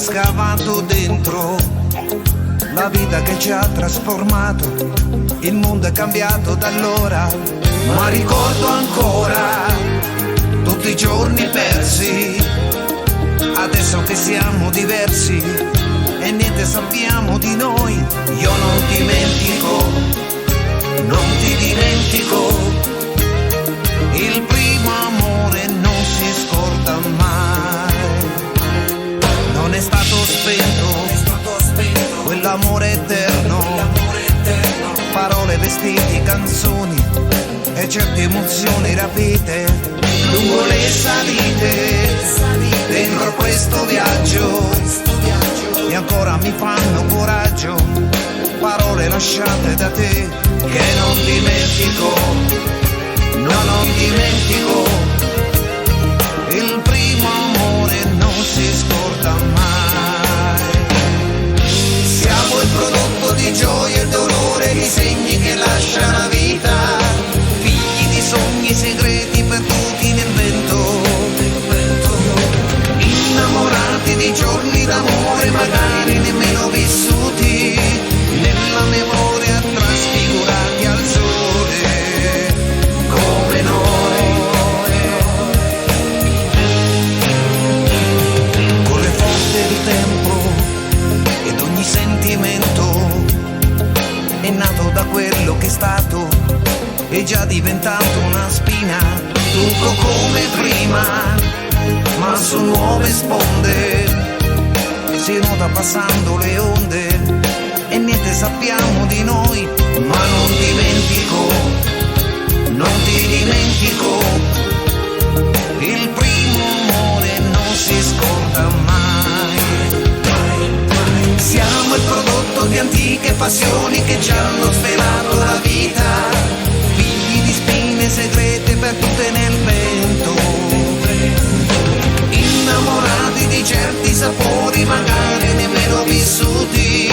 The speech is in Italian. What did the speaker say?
scavato dentro la vita che ci ha trasformato. Il mondo è cambiato da allora, ma ricordo ancora tutti i giorni persi. Adesso che siamo diversi e niente sappiamo di noi, io non dimentico, non ti dimentico. Il primo amore non si scorda mai. Non è stato spento quell'amore eterno, parole, vestiti, canzoni e certe emozioni rapite lungo le salite dentro questo viaggio, e ancora mi fanno coraggio parole lasciate da te che non dimentico, no, non dimentico. Il primo amore non si scorda mai. Siamo il prodotto di gioia e dolore, di segni che lascia la vita, figli di sogni segreti perduti nel vento, innamorati di giorni d'amore magari nemmeno vissuti, nella memoria trasfigurati al sole come noi. Con le forze del tempo ed ogni sentimento è nato da quello che è stato, è già diventato una spina, tutto come prima, ma su nuove sponde si nuota passando le onde e niente sappiamo di noi, ma non dimentico, non ti dimentico. Il primo amore non si scorda mai. Siamo il prodotto di antiche passioni che ci hanno svelato la vita, figli di spine segrete perdute nel vento, innamorati di certi sapori magari nemmeno vissuti,